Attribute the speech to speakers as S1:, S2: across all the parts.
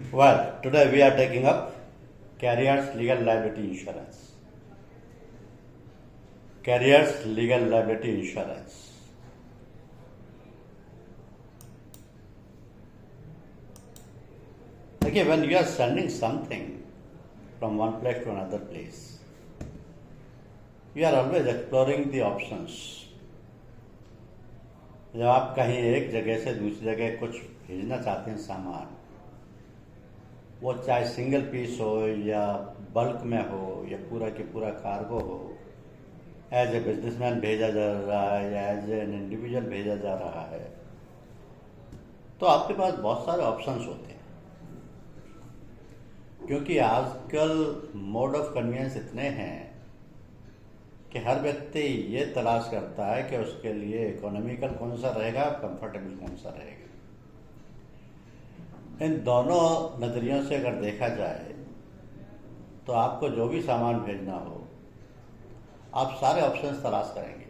S1: Well, today we are taking up carrier's legal liability insurance. Carrier's legal liability insurance. Okay, when you are sending something from one place to another place, you are always exploring the options. जब आप कहीं एक जगह से दूसरी जगह कुछ भेजना चाहते हैं सामान, वो चाहे सिंगल पीस हो या बल्क में हो या पूरा के पूरा कार्गो हो, एज ए बिजनेसमैन भेजा जा रहा है या एज एन इंडिविजुअल भेजा जा रहा है, तो आपके पास बहुत सारे ऑप्शंस होते हैं। क्योंकि आजकल मोड ऑफ कन्वीनियंस इतने हैं कि हर व्यक्ति ये तलाश करता है कि उसके लिए इकोनॉमिकल कौन सा रहेगा, कंफर्टेबल कौन सा रहेगा। इन दोनों नज़रियों से अगर देखा जाए तो आपको जो भी सामान भेजना हो, आप सारे ऑप्शंस तलाश करेंगे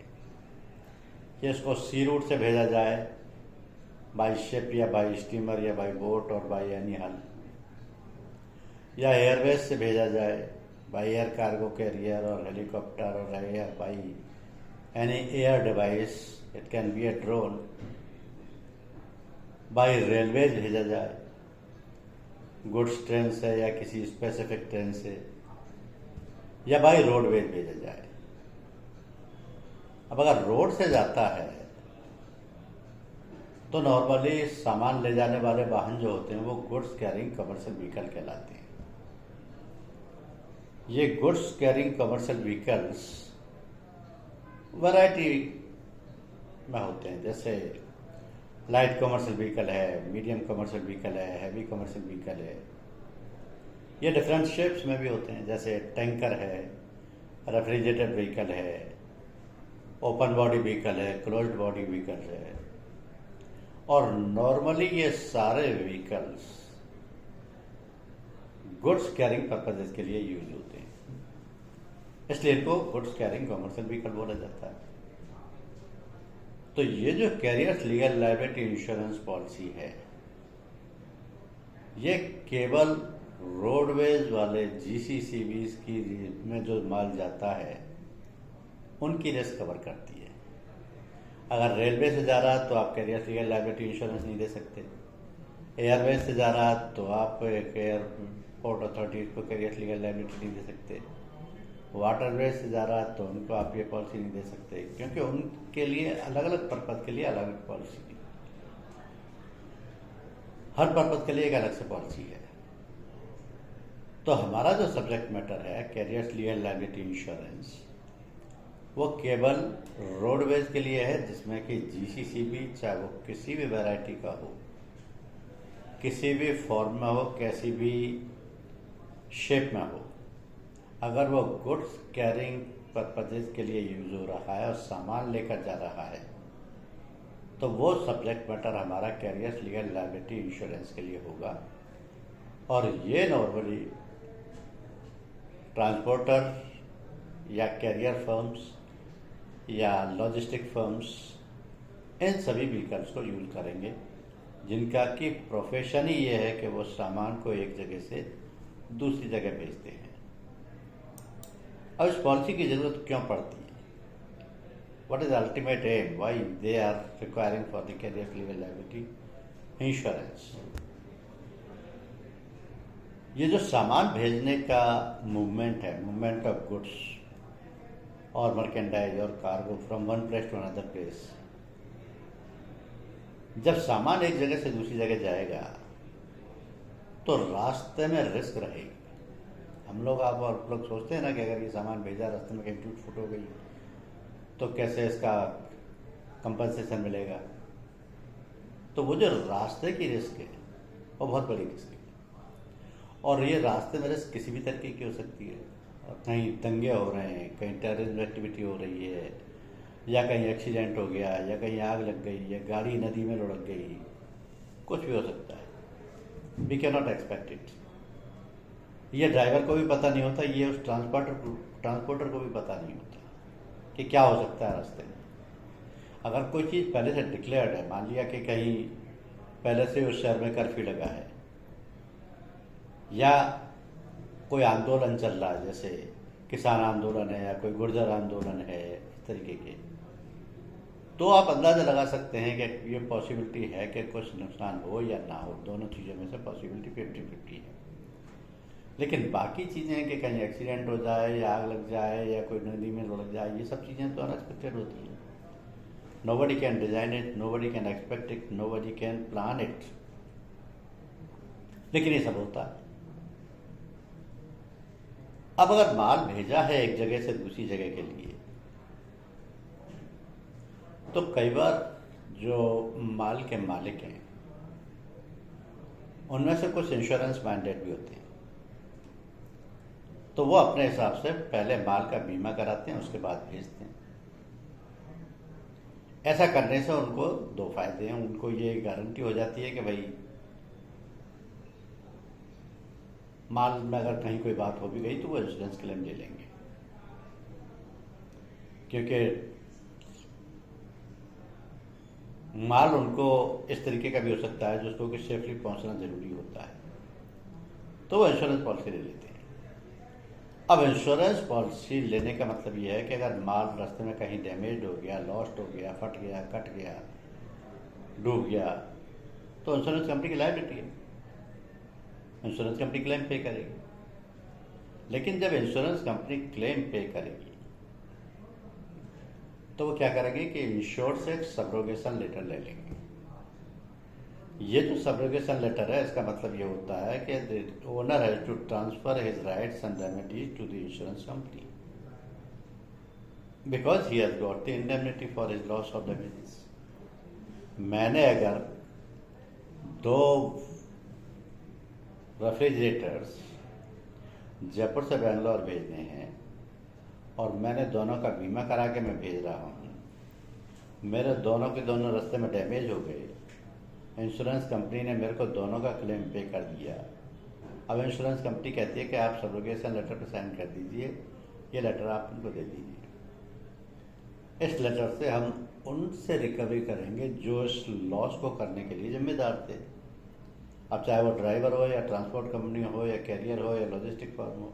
S1: कि इसको सी रूट से भेजा जाए, बाई शिप या बाई स्टीमर या बाई बोट और बाई एनी हल, या एयरवेज से भेजा जाए, बाई एयर कार्गो कैरियर और हेलीकॉप्टर और air by any air device, it can be A drone, by railways भेजा जाए, गुड्स ट्रेन से या किसी स्पेसिफिक ट्रेन से, या बाई रोडवेज भेजा जाए। अब अगर रोड से जाता है तो नॉर्मली सामान ले जाने वाले वाहन जो होते हैं वो गुड्स कैरिंग कमर्शियल व्हीकल कहलाते हैं। ये goods carrying commercial vehicles variety में होते हैं, जैसे लाइट कमर्शियल व्हीकल है, मीडियम कमर्शियल व्हीकल है, हैवी कमर्शियल व्हीकल है। ये डिफरेंट शेप्स में भी होते हैं, जैसे टैंकर है, रेफ्रिजरेटेड व्हीकल है, ओपन बॉडी व्हीकल है, क्लोज्ड बॉडी व्हीकल है। और नॉर्मली ये सारे व्हीकल्स गुड्स कैरिंग पर्पजेज के लिए यूज होते हैं, इसलिए इनको गुड्स कैरिंग कमर्शियल व्हीकल बोला जाता है। तो ये जो carriers legal liability insurance policy है, ये केवल रोडवेज वाले जीसीसीबीज की में जो माल जाता है उनकी रिस्क कवर करती है। अगर रेलवे से जा रहा तो आप कैरियर्स लीगल लायबिलिटी इंश्योरेंस नहीं दे सकते, एयरवेज से जा रहा तो आप एक एयरपोर्ट अथॉरिटी को कैरियर्स लीगल लायबिलिटी नहीं दे सकते, वाटरवेज से जा रहा है तो उनको आप ये पॉलिसी नहीं दे सकते, क्योंकि उनके लिए अलग अलग पर्पज़ के लिए अलग अलग पॉलिसी है। हर पर्पज़ के लिए एक अलग से पॉलिसी है। तो हमारा जो सब्जेक्ट मैटर है कैरियर्स लीगल लायबिलिटी इंश्योरेंस, वो केवल रोडवेज के लिए है, जिसमें कि जीसीसीबी चाहे वो किसी भी वैरायटी का हो, किसी भी फॉर्म में हो, कैसी भी शेप में हो, अगर वो गुड्स कैरिंग पर्पजेज के लिए यूज हो रहा है और सामान लेकर जा रहा है, तो वो सब्जेक्ट मैटर हमारा कैरियर्स लीगल लायबिलिटी इंश्योरेंस के लिए होगा। और ये नॉर्मली ट्रांसपोर्टर या कैरियर फर्म्स या लॉजिस्टिक फर्म्स इन सभी व्हीकल्स को यूज करेंगे, जिनका कि प्रोफेशन ही ये है कि वो सामान को एक जगह से दूसरी जगह भेजते हैं। अब इस पॉलिसी की जरूरत क्यों पड़ती है? What is ultimate aim, why they are requiring for the carrier legal liability insurance? ये जो सामान भेजने का मूवमेंट है, मूवमेंट ऑफ गुड्स और मर्केंडाइज और cargo from one place to another place, जब सामान एक जगह से दूसरी जगह जाएगा तो रास्ते में रिस्क रहेगी। हम लोग आप और लोग सोचते हैं ना कि अगर ये सामान भेजा, रास्ते में कहीं टूट फूट हो गई तो कैसे इसका कंपनसेशन मिलेगा। तो वो जो रास्ते की रिस्क है वो बहुत बड़ी रिस्क है, और ये रास्ते में रिस्क किसी भी तरीके की हो सकती है। कहीं दंगे हो रहे हैं, कहीं टेररिज्म एक्टिविटी हो रही है, या कहीं एक्सीडेंट हो गया, या कहीं आग लग गई, या गाड़ी नदी में लुढ़क गई, कुछ भी हो सकता है। We can not expect it. ये ड्राइवर को भी पता नहीं होता, ये उस ट्रांसपोर्टर को भी पता नहीं होता कि क्या हो सकता है रास्ते में। अगर कोई चीज़ पहले से डिक्लेयर्ड है, मान लिया कि कहीं पहले से उस शहर में कर्फ्यू लगा है या कोई आंदोलन चल रहा है, जैसे किसान आंदोलन है या कोई गुर्जर आंदोलन है, इस तरीके के, तो आप अंदाज़ा लगा सकते हैं कि ये पॉसिबिलिटी है कि कुछ नुकसान हो या ना हो। दोनों चीज़ों में से पॉसिबिलिटी 50-50 है। लेकिन बाकी चीज़ें कि कहीं एक्सीडेंट हो जाए या आग लग जाए या कोई नदी में लुढ़क जाए, ये सब चीज़ें तो अनएक्सपेक्टेड होती हैं। Nobody can design it, nobody can expect it, nobody can plan it, लेकिन ये सब होता है। अब अगर माल भेजा है एक जगह से दूसरी जगह के लिए, तो कई बार जो माल के मालिक हैं उनमें से कुछ इंश्योरेंस मैंडेट भी होते हैं, तो वो अपने हिसाब से पहले माल का बीमा कराते हैं, उसके बाद भेजते हैं। ऐसा करने से उनको दो फायदे हैं। उनको ये गारंटी हो जाती है कि भाई माल में अगर कहीं कोई बात हो भी गई तो वो इंश्योरेंस क्लेम ले लेंगे, क्योंकि माल उनको इस तरीके का भी हो सकता है जिसको कि सेफली पहुंचना जरूरी होता है, तो वो इंश्योरेंस पॉलिसी ले लेते हैं। अब इंश्योरेंस पॉलिसी लेने का मतलब ये है कि अगर माल रास्ते में कहीं डैमेज हो गया, लॉस्ट हो गया, फट गया, कट गया, डूब गया, तो इंश्योरेंस कंपनी की लायबिलिटी है, इंश्योरेंस कंपनी क्लेम पे करेगी। लेकिन जब इंश्योरेंस कंपनी क्लेम पे करेगी तो वो क्या करेंगे कि इंश्योर्ड से एक सब्रोगेशन लेटर ले लेंगे। ये जो सब्रोगेशन लेटर है, इसका मतलब ये होता है कि the owner has to transfer his rights and remedies to the insurance company because he has got the indemnity for his loss of damages. मैंने अगर 2 रेफ्रिजरेटर्स जयपुर से बेंगलोर भेजने हैं और मैंने दोनों का बीमा करा के मैं भेज रहा हूँ, मेरे दोनों के दोनों रास्ते में डैमेज हो गए, इंश्योरेंस कंपनी ने मेरे को दोनों का क्लेम पे कर दिया। अब इंश्योरेंस कंपनी कहती है कि आप सब्रोगेशन लेटर पर साइन कर दीजिए, ये लेटर आप उनको दे दीजिए। इस लेटर से हम उनसे रिकवरी करेंगे जो इस लॉस को करने के लिए जिम्मेदार थे। अब चाहे वो ड्राइवर हो या ट्रांसपोर्ट कंपनी हो या कैरियर हो या लॉजिस्टिक फर्म हो,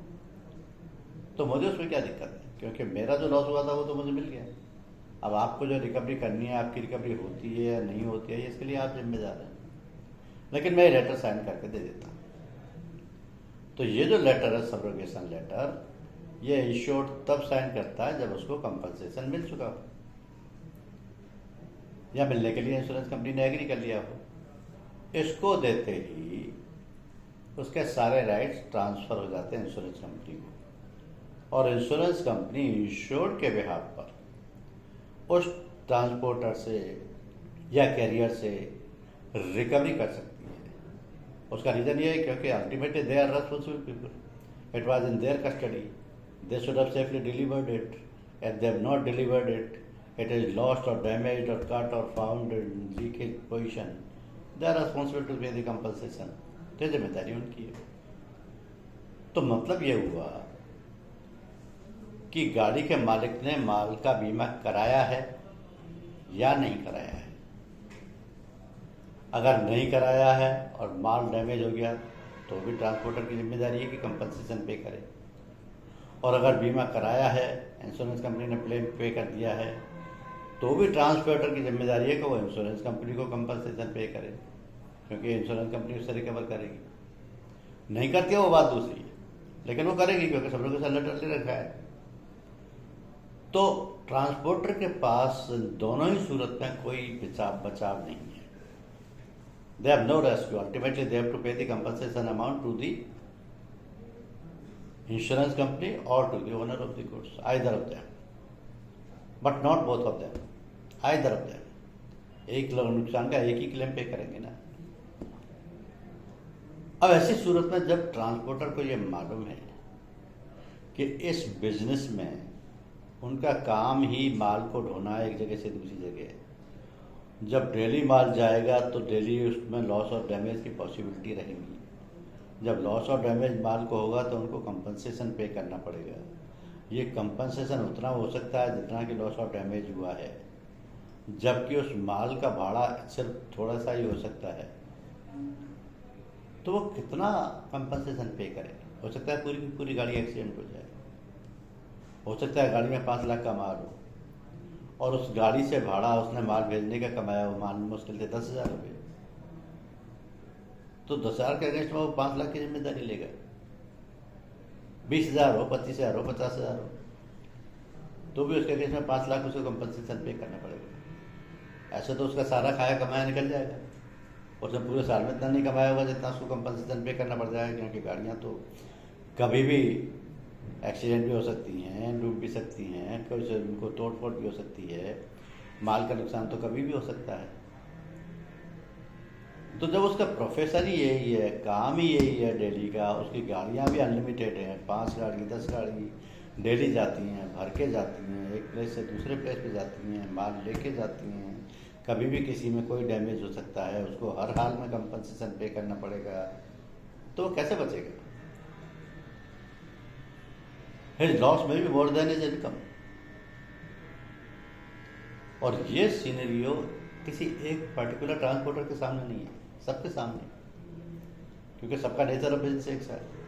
S1: तो मुझे उसमें क्या दिक्कत है, क्योंकि मेरा जो लॉस हुआ था वो तो मुझे मिल गया। अब आपको जो रिकवरी करनी है, आपकी रिकवरी होती है या नहीं होती है, इसके लिए आप जिम्मेदार हैं। लेकिन मैं ये लेटर साइन करके दे देता हूँ। तो ये जो लेटर है सब्रोगेशन लेटर, ये इंश्योर्ड तब साइन करता है जब उसको कंपनसेशन मिल चुका हो या मिलने के लिए इंश्योरेंस कंपनी ने एग्री कर लिया हो। इसको देते ही उसके सारे राइट्स ट्रांसफर हो जाते हैं इंश्योरेंस कंपनी को, और इंश्योरेंस कंपनी इंश्योर्ड के बिहाफ पर उस ट्रांसपोर्टर से या कैरियर से रिकवरी कर सकती है। उसका रीज़न ये है क्योंकि ultimately they are responsible people, it was in their custody, they should have safely delivered it, if they have not delivered it, it is lost और डैमेज्ड और कट और found in leakage position, they are responsible to pay the compensation. तो जिम्मेदारी उनकी है। तो मतलब ये हुआ कि गाड़ी के मालिक ने माल का बीमा कराया है या नहीं कराया है। अगर नहीं कराया है और माल डैमेज हो गया तो भी ट्रांसपोर्टर की जिम्मेदारी है कि कंपनसेशन पे करे, और अगर बीमा कराया है, इंश्योरेंस कंपनी ने क्लेम पे कर दिया है, तो भी ट्रांसपोर्टर की जिम्मेदारी है कि वो इंश्योरेंस कंपनी को कंपनसेशन पे करे, क्योंकि इंश्योरेंस कंपनी उससे रिकवर करेगी। नहीं करती है वो बात दूसरी है, लेकिन वो करेगी क्योंकि सब लोगों के साथ लेटर ले रखा है। तो ट्रांसपोर्टर के पास दोनों ही सूरत में कोई बचाव नहीं है। They have no rescue, ultimately they have to pay the compensation amount to the insurance company और to the owner of the goods, either of them, but not both of them, either of them. एक लोग नुकसान का एक ही claim पे करेंगे ना। अब ऐसी सूरत में जब ट्रांसपोर्टर को ये मालूम है कि इस बिजनेस में उनका काम ही माल को ढोना है एक जगह से दूसरी जगह, जब डेली माल जाएगा तो डेली उसमें लॉस और डैमेज की पॉसिबिलिटी रहेगी। जब लॉस और डैमेज माल को होगा तो उनको कंपनसेशन पे करना पड़ेगा। ये कंपनसेशन उतना हो सकता है जितना कि लॉस और डैमेज हुआ है, जबकि उस माल का भाड़ा सिर्फ थोड़ा सा ही हो सकता है। तो वो कितना कंपनसेशन पे करे? हो सकता है पूरी की पूरी गाड़ी एक्सीडेंट हो जाए, हो सकता है गाड़ी में 5 लाख का माल हो, और उस गाड़ी से भाड़ा उसने माल भेजने का कमाया वो माल मुश्किल से 10,000 रुपये, तो 10,000 के अगेंस्ट में वो 5 लाख की जिम्मेदारी लेगा। 20,000 हो, 25,000 हो, 50,000 हो, तो भी उसके अगेंस्ट में 5 लाख उसको कंपनसेशन पे करना पड़ेगा। ऐसे तो उसका सारा खाया कमाया निकल जाएगा, उसने पूरे साल में इतना नहीं कमाया होगा जितना उसको कंपनसेशन पे करना पड़ जाएगा, क्योंकि गाड़ियाँ तो कभी भी एक्सीडेंट भी हो सकती हैं, डूब भी सकती हैं, कोई से उनको तोड़ फोड़ भी हो सकती है, माल का नुकसान तो कभी भी हो सकता है। तो जब उसका प्रोफेशन ही यही है, काम ही यही है डेली का, उसकी गाड़ियाँ भी अनलिमिटेड हैं, 5 गाड़ी 10 गाड़ी डेली जाती हैं, भर के जाती हैं, एक प्लेस से दूसरे प्लेस पे जाती हैं, माल लेके जाती हैं, कभी भी किसी में कोई डैमेज हो सकता है, उसको हर हाल में कंपनसेशन पे करना पड़ेगा, तो वो कैसे बचेगा? His loss may be more than his income। और ये सीनेरियो किसी एक पर्टिकुलर ट्रांसपोर्टर के सामने नहीं है, सबके सामने, क्योंकि सबका नेचर ऑफ बिजनेस एक सा है।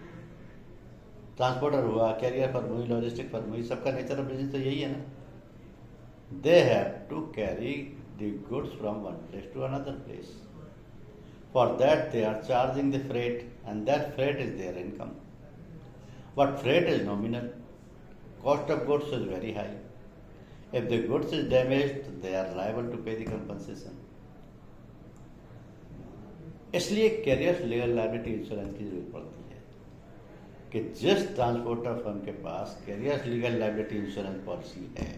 S1: ट्रांसपोर्टर हुआ, कैरियर फर्म हुई, लॉजिस्टिक फर्म हुई, सबका नेचर ऑफ बिजनेस तो यही है ना। They have to carry the goods from one place to another place. For that they are charging the freight, and that freight is their income. But freight is nominal. Cost of goods is very high. If the goods is damaged, they are liable to pay the compensation. इसलिए carriers legal liability insurance की जरूरत पड़ती है कि जिस transporter firm के पास carriers legal liability insurance policy है,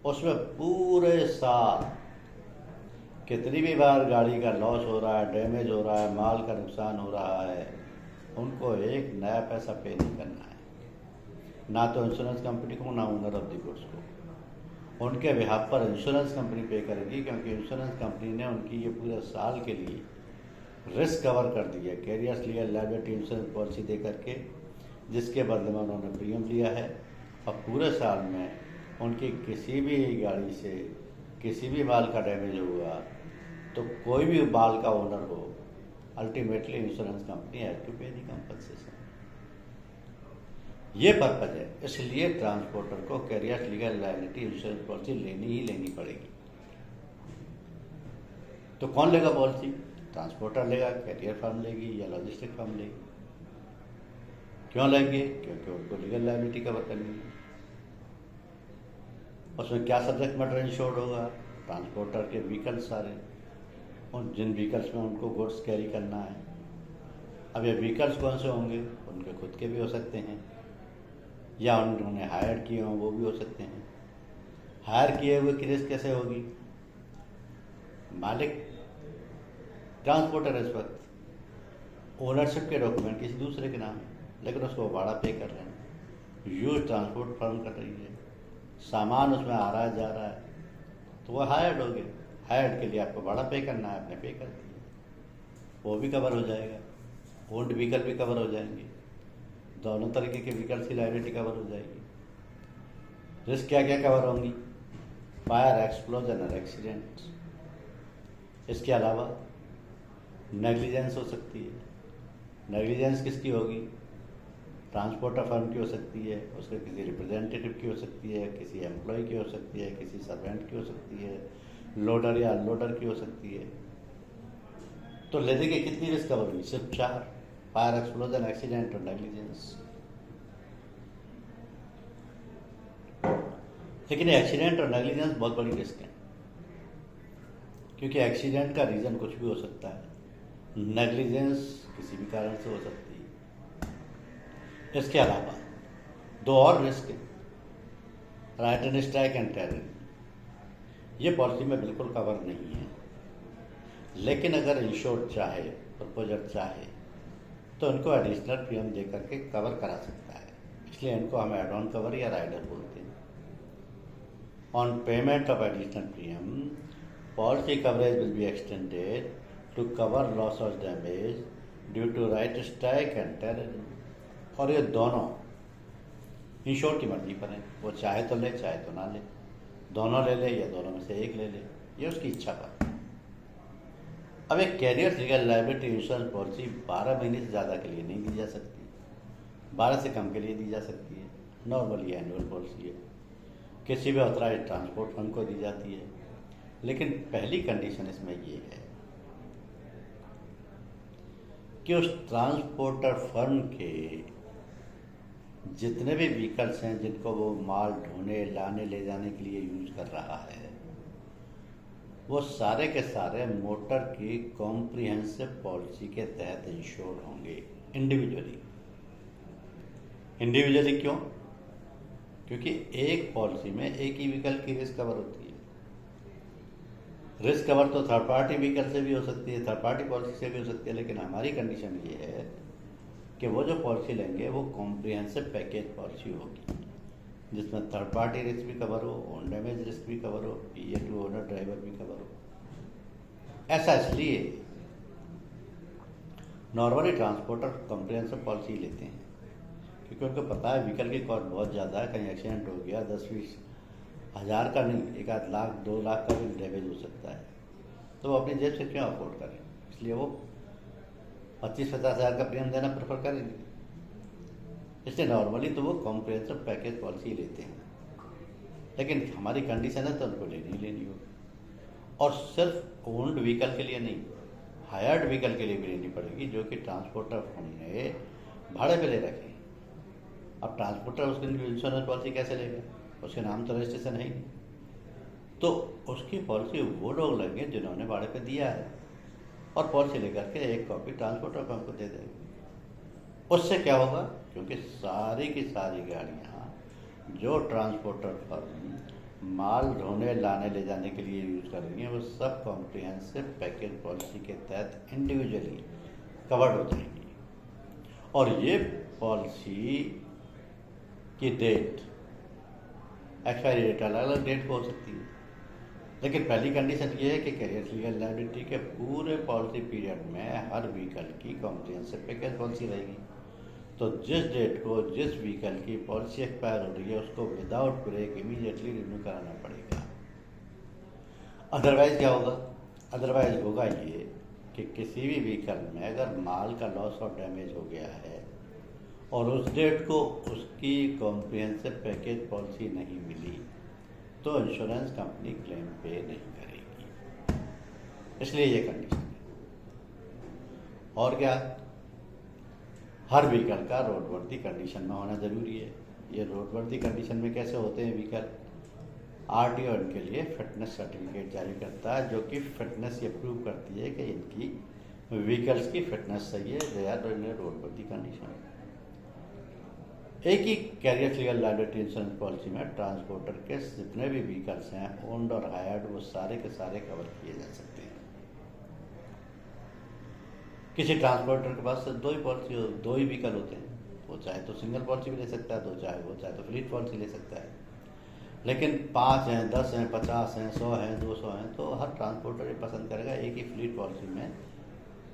S1: उसमें पूरे साल कितनी भी बार गाड़ी का लॉस हो रहा है, डैमेज हो रहा है, माल का नुकसान हो रहा है, उनको एक नया पैसा पे नहीं करना है, ना तो इंश्योरेंस कंपनी को, ना ओनर ऑफ द गुड्स को। उनके बिहाफ पर इंश्योरेंस कंपनी पे करेगी, क्योंकि इंश्योरेंस कंपनी ने उनकी ये पूरे साल के लिए रिस्क कवर कर दिया carriers legal liability insurance policy दे करके, जिसके बदले में उन्होंने प्रीमियम लिया है। और पूरे साल में उनकी किसी भी गाड़ी से किसी भी माल का डैमेज हुआ तो कोई भी माल का ओनर हो, ultimately insurance company has to pay the compensation. ये पर्पज है, इसलिए ट्रांसपोर्टर को carriers legal liability insurance policy लेनी ही लेनी पड़ेगी। तो कौन लेगा पॉलिसी? ट्रांसपोर्टर लेगा, कैरियर फर्म लेगी, या लॉजिस्टिक फर्म लेगी। क्यों लेंगे? क्योंकि उनको लीगल लायबिलिटी कवर करनी है। उसमें क्या सब्जेक्ट मैटर इंश्योर्ड होगा? ट्रांसपोर्टर के व्हीकल्स सारे, और जिन व्हीकल्स में उनको गुड्स कैरी करना है। अब ये व्हीकल्स कौन से होंगे? उनके खुद के भी हो सकते हैं, या उन्होंने हायर किए हों वो भी हो सकते हैं। हायर किए हुए की रिस्क कैसे होगी? मालिक ट्रांसपोर्टर इस वक्त ओनरशिप के डॉक्यूमेंट किसी दूसरे के नाम है, लेकिन उसको भाड़ा पे कर रहे हैं, यूज ट्रांसपोर्ट फर्म कर रही है, सामान उसमें आ रहा है जा रहा है, तो वो हायर्ड हो गए। हायर्ड के लिए आपको भाड़ा पे करना है, आपने पे कर दिया, वो भी कवर हो जाएगा। ओन्ड व्हीकल भी कवर हो जाएंगे, दोनों तरीके के व्हीकल्स की लायबिलिटी कवर हो जाएगी। रिस्क क्या क्या कवर होंगी? फायर, एक्सप्लोजन और एक्सीडेंट। इसके अलावा नेग्लिजेंस हो सकती है। नेग्लिजेंस किसकी होगी? ट्रांसपोर्टर फर्म की हो सकती है, उसके किसी रिप्रेजेंटेटिव की हो सकती है, किसी एम्प्लॉय की हो सकती है, किसी सर्वेंट की हो सकती है, लोडर या अनलोडर की हो सकती है। तो लेने की कितनी रिस्क कवर हुई? सिर्फ 4, फायर, एक्सप्लोजन, एक्सीडेंट और नेग्लिजेंस। लेकिन एक्सीडेंट और नेग्लिजेंस बहुत बड़ी रिस्क है, क्योंकि एक्सीडेंट का रीज़न कुछ भी हो सकता है, नेग्लिजेंस किसी भी कारण से हो सकती है। इसके अलावा 2 और रिस्क हैं, राइट स्ट्राइक एंड टेररिज्म। ये पॉलिसी में बिल्कुल कवर नहीं है, लेकिन अगर इंश्योर्ड चाहे, प्रपोजर चाहे, तो इनको एडिशनल प्रीमियम दे करके कवर करा सकता है। इसलिए इनको हम एड ऑन कवर या राइडर बोलते हैं। On payment of additional premium, policy coverage will be extended to cover loss और damage due to riot strike and terrorism. और ये दोनों इंश्योर की मर्जी पर है, वो चाहे तो ले, चाहे तो ना ले, दोनों ले ले या दोनों में से एक ले ले, ये उसकी इच्छा पर। अब एक carrier legal liability insurance policy 12 महीने से ज़्यादा के लिए नहीं दी जा सकती, 12 से कम के लिए दी जा सकती है। नॉर्मली एनुअल पॉलिसी है, किसी भी ऑथराइज ट्रांसपोर्ट फर्म को दी जाती है। लेकिन पहली कंडीशन इसमें ये है कि उस ट्रांसपोर्टर फर्म के जितने भी व्हीकल्स हैं जिनको वो माल ढोने लाने ले जाने के लिए यूज कर रहा है, वो सारे के सारे मोटर की कॉम्प्रिहेंसिव पॉलिसी के तहत इंश्योर होंगे इंडिविजुअली। इंडिविजुअली क्यों? क्योंकि एक पॉलिसी में एक ही व्हीकल की रिस्क कवर होती है। रिस्क कवर तो थर्ड पार्टी व्हीकल से भी हो सकती है, थर्ड पार्टी पॉलिसी से भी हो सकती है, लेकिन हमारी कंडीशन ये है कि वो जो पॉलिसी लेंगे वो कॉम्प्रिहेंसिव पैकेज पॉलिसी होगी, जिसमें थर्ड पार्टी रिस्क भी कवर हो, ओन डैमेज रिस्क भी कवर हो, PA टू ओनर ड्राइवर भी कवर हो। ऐसा इसलिए नॉर्मली ट्रांसपोर्टर कॉम्प्रिहेंसिव पॉलिसी लेते हैं क्योंकि उनको पता है व्हीकल की कॉस्ट बहुत ज़्यादा है, कहीं एक्सीडेंट हो गया 10-20 हज़ार का नहीं, 1 लाख 2 लाख का भी डैमेज हो सकता है, तो वो अपनी जेब से क्यों अफोर्ड करें, इसलिए वो 25-50 हज़ार का प्रीमियम देना प्रेफर करेंगे। इसलिए नॉर्मली तो वो कॉम्प्रिहेंसिव पैकेज पॉलिसी लेते हैं, लेकिन हमारी कंडीशन है तो उनको लेनी ही लेनी होगी। और सिर्फ ओन्ड व्हीकल के लिए नहीं, हायर्ड व्हीकल के लिए भी लेनी पड़ेगी, जो कि ट्रांसपोर्टर हमने भाड़े पे ले रखे। अब ट्रांसपोर्टर उसके इंश्योरेंस पॉलिसी कैसे लेगा, उसके नाम तो रजिस्ट्रेशन है ही, तो उसकी पॉलिसी वो लोग लेंगे जिन्होंने भाड़े पे दिया है, और पॉलिसी लेकर के एक कॉपी ट्रांसपोर्टर फर्म को दे देंगे। उससे क्या होगा, क्योंकि सारी की सारी गाड़ियाँ जो ट्रांसपोर्टर फर्म माल ढोने लाने ले जाने के लिए यूज कर रही हैं, वो सब कॉम्प्रिहेंसिव पैकेज पॉलिसी के तहत इंडिविजुअली कवर्ड हो जाएंगी। और ये पॉलिसी की डेट, एक्सपायरी डेट अलग अलग डेट को हो सकती है, लेकिन पहली कंडीशन ये है कि कैरियर लीगल लायबिलिटी के पूरे पॉलिसी पीरियड में हर व्हीकल की कॉम्प्रिहेंसिव पैकेज पॉलिसी रहेगी। तो जिस डेट को जिस व्हीकल की पॉलिसी एक्सपायर हो रही है उसको विदाउट ब्रेक इमीडिएटली रिन्यू कराना पड़ेगा। अदरवाइज क्या होगा? अदरवाइज होगा ये कि किसी भी व्हीकल में अगर माल का लॉस और डैमेज हो गया है और उस डेट को उसकी कॉम्प्रिहेंसिव पैकेज पॉलिसी नहीं मिली, तो इंश्योरेंस कंपनी क्लेम पे नहीं करेगी। इसलिए ये कंडीशन है। और क्या, हर व्हीकल का रोडवर्दी कंडीशन में होना जरूरी है। ये रोडवर्दी कंडीशन में कैसे होते हैं व्हीकल? RTO इनके लिए फिटनेस सर्टिफिकेट जारी करता है, जो कि फिटनेस ये प्रूव करती है कि इनकी व्हीकल्स की फिटनेस सही है, they are in roadworthy condition. एक ही carrier legal liability insurance policy में ट्रांसपोर्टर के जितने भी व्हीकल्स हैं ओन्ड और हायर्ड, वो सारे के सारे कवर किए जा सकते हैं। किसी ट्रांसपोर्टर के पास दो ही व्हीकल होते हैं, वो चाहे तो सिंगल पॉलिसी भी ले सकता है, वो चाहे तो फ्लीट पॉलिसी ले सकता है। लेकिन 5 हैं, 10 हैं, 50 हैं, 100 हैं, 200 हैं, तो हर ट्रांसपोर्टर ये पसंद करेगा एक ही फ्लीट पॉलिसी में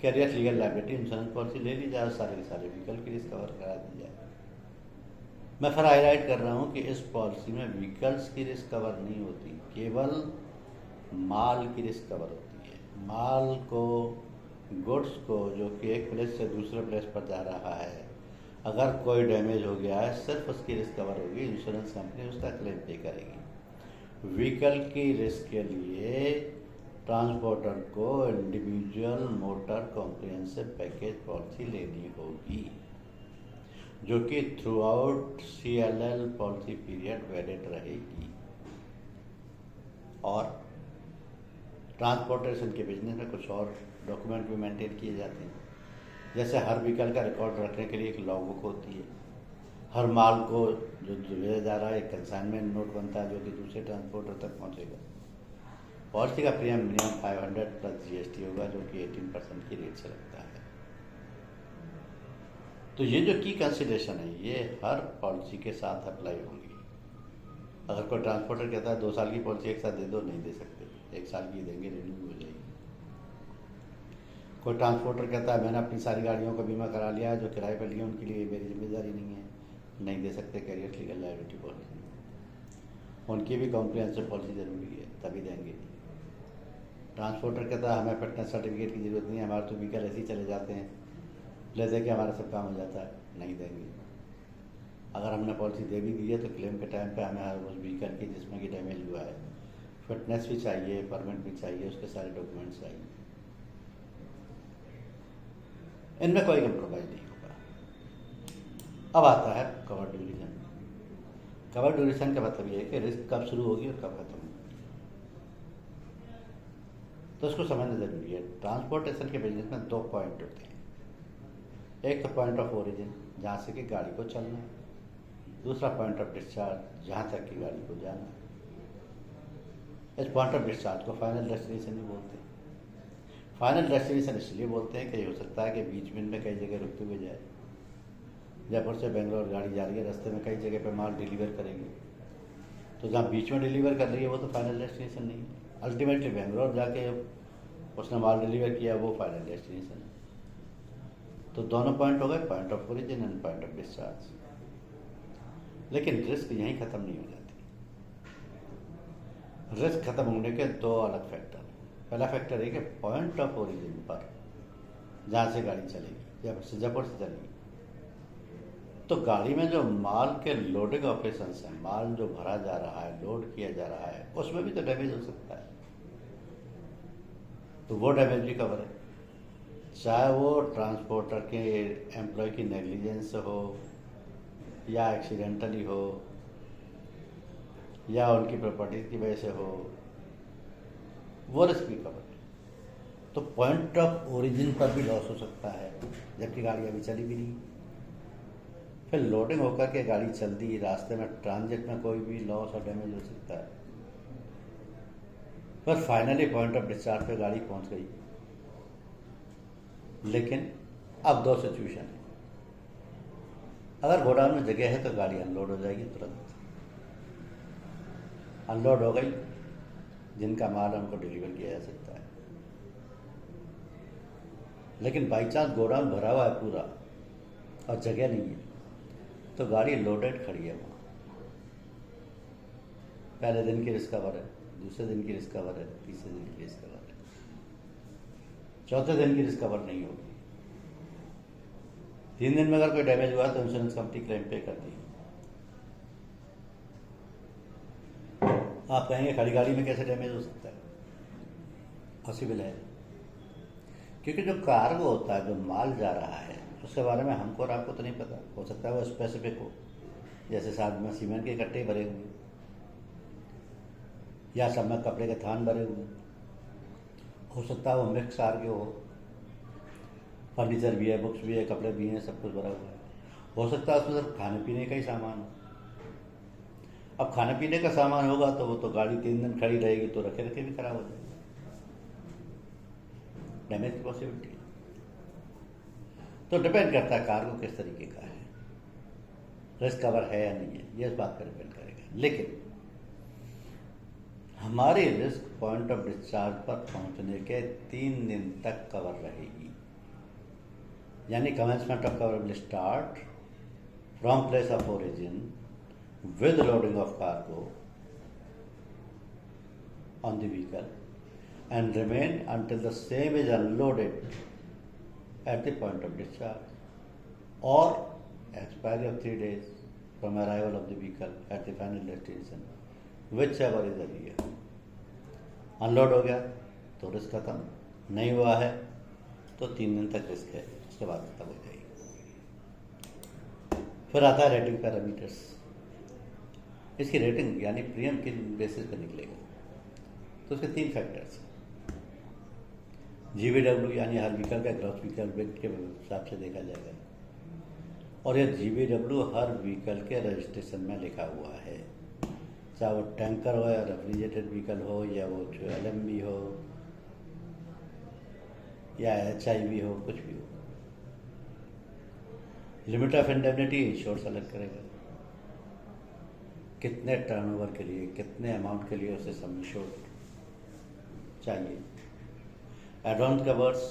S1: carrier legal liability insurance policy ले ली जाए, सारे के सारे व्हीकल की रिस्क कवर करा दी जाए। मैं फिर हाईलाइट कर रहा हूँ कि इस पॉलिसी में व्हीकल्स की रिस्क कवर नहीं होती, केवल माल की रिस्क कवर होती है। माल को, गुड्स को, जो कि एक प्लेस से दूसरे प्लेस पर जा रहा है, अगर कोई डैमेज हो गया है, सिर्फ उसकी रिस्क कवर होगी, इंश्योरेंस कंपनी उसका क्लेम पे करेगी। व्हीकल की रिस्क के लिए ट्रांसपोर्टर को individual motor comprehensive package policy लेनी होगी, जो कि through out CLL policy period valid रहेगी। और ट्रांसपोर्टेशन के बिजनेस में कुछ और डॉक्यूमेंट भी मेंटेन किए जाते हैं, जैसे हर व्हीकल का रिकॉर्ड रखने के लिए एक लॉग बुक होती है, हर माल को जो भेजा जा रहा है एक कंसाइनमेंट नोट बनता है जो कि दूसरे ट्रांसपोर्टर तक पहुंचेगा। पॉलिसी का प्रीमियम मिनिमम 500 प्लस GST होगा, जो कि 18% की रेट से लगता है। तो ये जो की कंसिडरेशन है ये हर पॉलिसी के साथ अप्लाई होंगी। अगर कोई ट्रांसपोर्टर कहता है 2 साल की पॉलिसी एक साथ दे दो, नहीं दे सकते, 1 साल की देंगे, रिन्यू हो जाएगी। कोई ट्रांसपोर्टर कहता है मैंने अपनी सारी गाड़ियों का बीमा करा लिया है, जो किराए पर लिए उनके लिए मेरी जिम्मेदारी नहीं है, नहीं दे सकते कैरियर लीगल लायबिलिटी पॉलिसी। उनकी भी कॉम्प्रिहेंसिव पॉलिसी ज़रूरी है, तभी देंगे। ट्रांसपोर्टर कहता है हमें फिटनेस सर्टिफिकेट की ज़रूरत नहीं है, हमारे तो व्हीकल ऐसे ही चले जाते हैं, ले दे के हमारा सब काम हो जाता है। नहीं देंगे। अगर हमने पॉलिसी दे भी दी है तो क्लेम के टाइम पे हमें हर उस व्हीकल की जिसमें कि डैमेज हुआ है फिटनेस भी चाहिए, परमिट भी चाहिए, उसके सारे डॉक्यूमेंट्स चाहिए। इनमें कोई कंप्रोमाइज़ नहीं होगा। अब आता है कवर ड्यूरेशन। कवर ड्यूरेशन का मतलब ये है कि रिस्क कब शुरू होगी और कब खत्म होगी, तो उसको समझना ज़रूरी है। ट्रांसपोर्टेशन के बिजनेस में 2 पॉइंट होते हैं। एक तो पॉइंट ऑफ ओरिजिन, जहाँ से कि गाड़ी को चलना है। दूसरा पॉइंट ऑफ डिस्चार्ज, जहाँ तक की गाड़ी को जाना है। इस पॉइंट ऑफ डिस्चार्ज को फाइनल डेस्टिनेशन भी बोलते हैं। फाइनल डेस्टिनेशन इसलिए बोलते हैं कि ये हो सकता है कि बीच में इनमें कई जगह रुकते हुए जाए। जयपुर से बेंगलोर गाड़ी जा रही है, रास्ते में कई जगह पे माल डिलीवर करेंगे, तो जहाँ बीच में डिलीवर कर रही है वो तो फाइनल डेस्टिनेशन नहीं है। अल्टीमेटली बेंगलोर जाके उसने माल डिलीवर किया, वो फाइनल डेस्टिनेशन है। तो दोनों पॉइंट हो गए, point of origin and point of discharge. लेकिन रिस्क यहीं ख़त्म नहीं हो जाती। रिस्क खत्म होने के 2 अलग फैक्टर। पहला फैक्टर है कि पॉइंट ऑफ ओरिजिन पर जहाँ से गाड़ी चलेगी, जयपुर से चलेगी, तो गाड़ी में जो माल के लोडिंग ऑपरेशंस हैं, माल जो भरा जा रहा है, लोड किया जा रहा है, उसमें भी तो डैमेज हो सकता है, तो वो डैमेज भी कवर है। चाहे वो ट्रांसपोर्टर के एम्प्लॉय की नेग्लिजेंस हो या एक्सीडेंटली हो या उनकी प्रॉपर्टी की वजह से हो, वो रिस्क भी कवर है। तो पॉइंट ऑफ ओरिजिन पर भी लॉस हो सकता है, जबकि गाड़ी अभी चली भी नहीं। फिर लोडिंग होकर के गाड़ी चल दी, रास्ते में ट्रांजिट में कोई भी लॉस और डैमेज हो सकता है। पर फाइनली पॉइंट ऑफ डिस्चार्ज पे गाड़ी पहुंच गई। लेकिन अब 2 सिचुएशन है। अगर गोडाउन में जगह है तो गाड़ी अनलोड हो जाएगी तुरंत। अनलोड हो गई, जिनका माल है उनको डिलीवर किया जा सकता है। लेकिन बाई चांस गोडाउन भरा हुआ है पूरा और जगह नहीं है, तो गाड़ी लोडेड खड़ी है वहाँ। पहले दिन की रिस्क कवर है, दूसरे दिन की रिस्क कवर है, तीसरे दिन की रिस्क कवर है, चौथे दिन की रिस्क कवर नहीं होगी। 3 दिन में अगर कोई डैमेज हुआ तो इंश्योरेंस कंपनी क्लेम पे करती है। आप कहेंगे खड़ी गाड़ी में कैसे डैमेज हो सकता है? पॉसिबल है, क्योंकि जो कार्गो होता है, जो माल जा रहा है, उसके बारे में हमको और आपको तो नहीं पता। हो सकता है वो स्पेसिफिक हो, जैसे साथ में सीमेंट के कट्टे भरे हुए, या सब में कपड़े के थान भरे हुए। हो सकता है वो मिक्स कार्गो हो, फर्नीचर भी है, बुक्स भी है, कपड़े भी हैं, सब कुछ भरा हुआ है। हो सकता है उसमें सिर्फ खाने पीने का ही सामान हो। अब खाने पीने का सामान होगा तो वो तो गाड़ी 3 दिन खड़ी रहेगी, तो रखे रखे भी खराब हो जाएगी, डैमेज की पॉसिबिलिटी है। तो डिपेंड करता है कार्गो किस तरीके का है, रिस्क कवर है या नहीं है, ये इस बात पर डिपेंड करेगा। लेकिन हमारी रिस्क पॉइंट ऑफ डिस्चार्ज पर पहुंचने के 3 दिन तक कवर रहेगी। यानी commencement of cover will start from place of origin with loading of cargo on the vehicle and remain until the same is unloaded at the point of discharge or expiry of 3 days from arrival of the vehicle at the final destination, whichever is earlier. Unload हो गया तो risk खत्म, नहीं हुआ है तो 3 दिन तक रिस्क है, उसके बाद खत्म हो जाएगी। फिर आता है रेटिंग पैरामीटर्स। इसकी रेटिंग यानी प्रीमियम किस बेसिस पर निकलेगा, तो उसके 3 फैक्टर्स हैं। GVW यानी हर व्हीकल का ग्रॉस व्हीकल वेट के हिसाब से देखा जाएगा, और यह GVW हर व्हीकल के रजिस्ट्रेशन में लिखा हुआ है, चाहे वो टैंकर हो या रेफ्रिजरेटेड व्हीकल हो या वो जो LMB हो या HIV हो, कुछ भी हो। Limit of indemnity ensure select करेगा, कितने टर्नओवर के लिए, कितने अमाउंट के लिए उसे सम इंश्योर्ड चाहिए। एडवांस कवर्स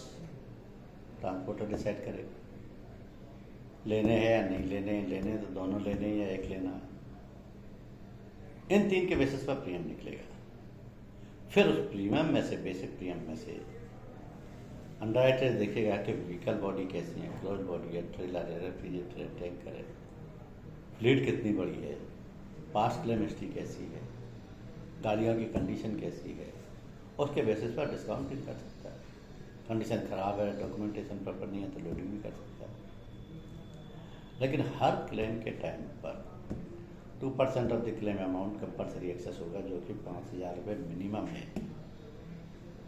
S1: ट्रांसपोर्टर डिसाइड करेगा, लेने हैं या नहीं लेने, लेने तो दोनों लेने हैं या एक लेना है। इन 3 के बेसिस पर प्रीमियम निकलेगा। फिर उस प्रीमियम में से, बेसिक प्रीमियम में से अंडरराइटर देखेगा कि व्हीकल बॉडी कैसी है, क्लोज बॉडी है, ट्रेलर है, रेफ्रिजरेटर है, टैंकर है, फ्लीट कितनी बड़ी है, पास्ट क्लेम हिस्ट्री कैसी है, गाड़ियों की कंडीशन कैसी है, उसके बेसिस पर डिस्काउंट भी कर सकता है। कंडीशन खराब है, डॉक्यूमेंटेशन प्रॉपर नहीं है तो लोडिंग भी कर सकता है। लेकिन हर क्लेम के टाइम पर 2% of the claim amount compulsory excess होगा, जो कि 5,000 रुपये मिनिमम है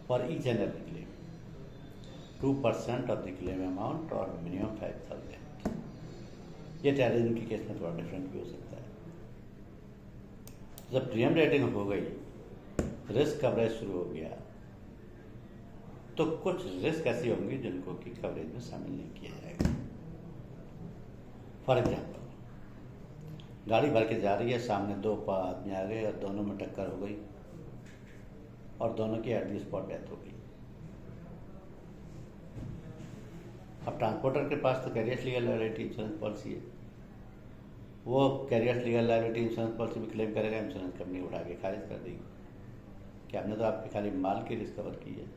S1: for each and every claim. 2% of the claim amount और मिनिमम 5,000। ये टेररिज्म के केस में थोड़ा डिफरेंट भी हो सकता है। जब प्रीमियम रेटिंग हो गई, रिस्क कवरेज शुरू हो गया, तो कुछ रिस्क ऐसी होंगी जिनको कि कवरेज में शामिल नहीं किया जाएगा। फॉर एग्जाम्पल, गाड़ी भर के जा रही है, सामने दो आदमी आ गए और दोनों में टक्कर हो गई और दोनों की एट द स्पॉट डेथ हो गई। अब ट्रांसपोर्टर के पास तो carriers legal liability insurance policy है, वो carriers legal liability insurance policy भी क्लेम करेगा, इंश्योरेंस कंपनी उठा के खारिज कर देगी कि हमने तो आपके खाली माल की रिस्क कवर की है,